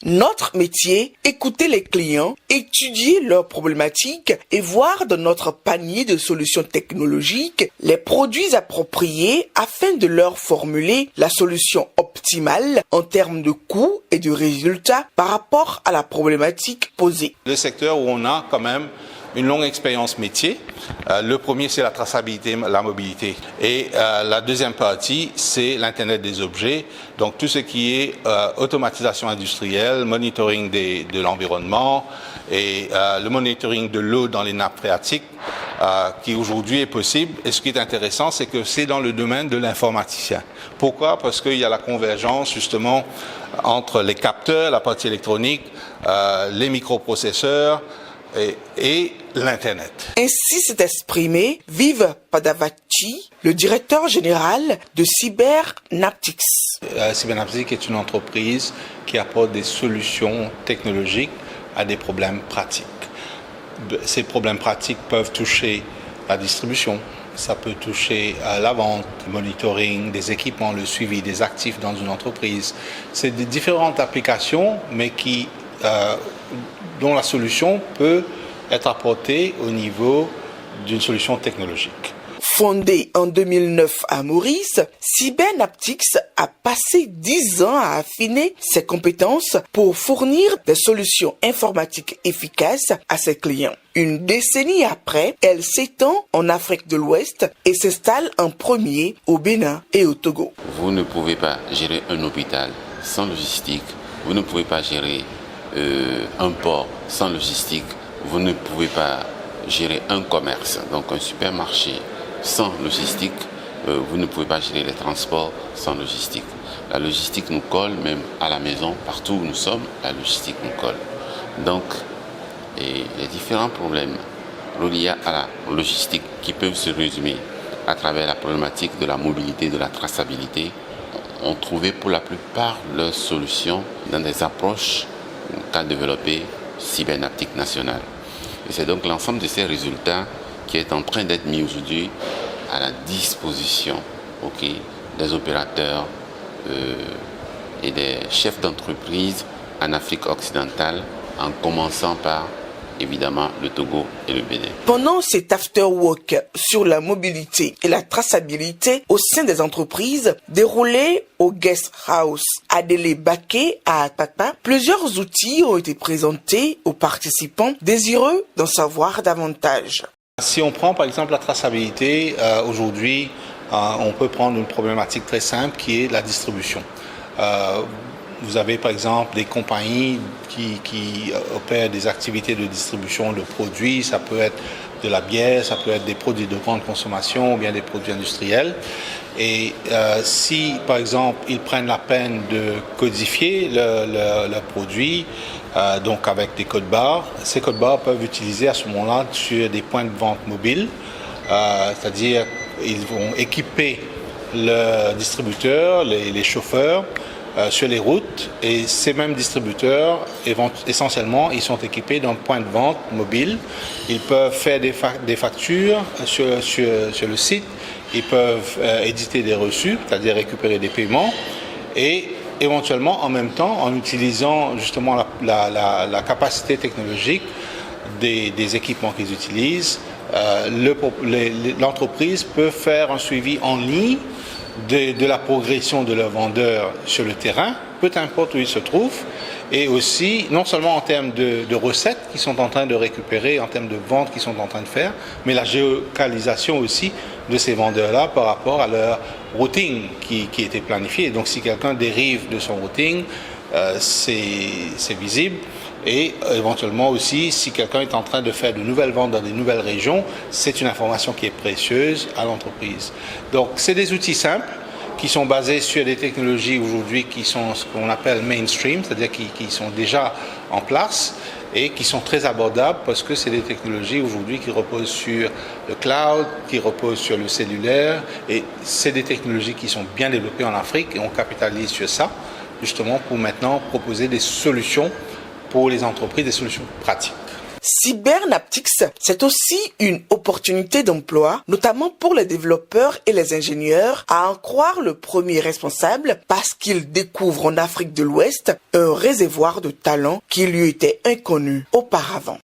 Notre métier, écouter les clients, étudier leurs problématiques et voir dans notre panier de solutions technologiques les produits appropriés afin de leur formuler la solution optimale en termes de coûts et de résultats par rapport à la problématique posée. Le secteur où on a quand même une longue expérience métier. Le premier, c'est la traçabilité, la mobilité. Et la deuxième partie, c'est l'Internet des objets. Donc tout ce qui est automatisation industrielle, monitoring de l'environnement et le monitoring de l'eau dans les nappes phréatiques qui aujourd'hui est possible. Et ce qui est intéressant, c'est que c'est dans le domaine de l'informaticien. Pourquoi? Parce qu'il y a la convergence justement entre les capteurs, la partie électronique, les microprocesseurs, et l'Internet. Ainsi s'est exprimé Viv Padavati, le directeur général de Cybernaptics. Cybernaptics est une entreprise qui apporte des solutions technologiques à des problèmes pratiques. Ces problèmes pratiques peuvent toucher la distribution, ça peut toucher la vente, le monitoring des équipements, le suivi des actifs dans une entreprise. C'est des différentes applications, mais dont la solution peut être apportée au niveau d'une solution technologique. Fondée en 2009 à Maurice, Cybernaptics a passé 10 ans à affiner ses compétences pour fournir des solutions informatiques efficaces à ses clients. Une décennie après, elle s'étend en Afrique de l'Ouest et s'installe en premier au Bénin et au Togo. Vous ne pouvez pas gérer un hôpital sans logistique, vous ne pouvez pas gérer un port sans logistique, vous ne pouvez pas gérer un commerce, donc un supermarché sans logistique, vous ne pouvez pas gérer les transports sans logistique. La logistique nous colle, même à la maison, partout où nous sommes, la logistique nous colle. Donc, les différents problèmes reliés à la logistique qui peuvent se résumer à travers la problématique de la mobilité, de la traçabilité, ont trouvé pour la plupart leurs solutions dans des approches qu'a développé Cybernaptics National. Et c'est donc l'ensemble de ces résultats qui est en train d'être mis aujourd'hui à la disposition des opérateurs et des chefs d'entreprise en Afrique occidentale, en commençant par évidemment le Togo et le Bénin. Pendant cet after-work sur la mobilité et la traçabilité au sein des entreprises déroulé au Guest House Adélé Baké à Apapa, plusieurs outils ont été présentés aux participants désireux d'en savoir davantage. Si on prend par exemple la traçabilité, aujourd'hui, on peut prendre une problématique très simple qui est la distribution. Vous avez par exemple des compagnies qui opèrent des activités de distribution de produits, ça peut être de la bière, ça peut être des produits de grande consommation ou bien des produits industriels. Et si par exemple ils prennent la peine de codifier le produit, donc avec des codes barres, ces codes barres peuvent utiliser à ce moment-là sur des points de vente mobiles, c'est-à-dire ils vont équiper le distributeur, les chauffeurs, sur les routes, et ces mêmes distributeurs, essentiellement, ils sont équipés d'un point de vente mobile. Ils peuvent faire des factures sur le site, ils peuvent éditer des reçus, c'est-à-dire récupérer des paiements, et éventuellement, en même temps, en utilisant justement la capacité technologique des équipements qu'ils utilisent, l'entreprise peut faire un suivi en ligne de la progression de leurs vendeurs sur le terrain, peu importe où ils se trouvent, et aussi non seulement en termes de recettes qu'ils sont en train de récupérer, en termes de ventes qu'ils sont en train de faire, mais la géolocalisation aussi de ces vendeurs-là par rapport à leur routing qui était planifié. Donc si quelqu'un dérive de son routing, c'est visible. Et éventuellement aussi, si quelqu'un est en train de faire de nouvelles ventes dans des nouvelles régions, c'est une information qui est précieuse à l'entreprise. Donc, c'est des outils simples qui sont basés sur des technologies aujourd'hui qui sont ce qu'on appelle mainstream, c'est-à-dire qui sont déjà en place et qui sont très abordables parce que c'est des technologies aujourd'hui qui reposent sur le cloud, qui reposent sur le cellulaire, et c'est des technologies qui sont bien développées en Afrique et on capitalise sur ça justement pour maintenant proposer des solutions pour les entreprises, des solutions pratiques. Cybernaptics, c'est aussi une opportunité d'emploi, notamment pour les développeurs et les ingénieurs, à en croire le premier responsable parce qu'il découvre en Afrique de l'Ouest un réservoir de talents qui lui était inconnu auparavant.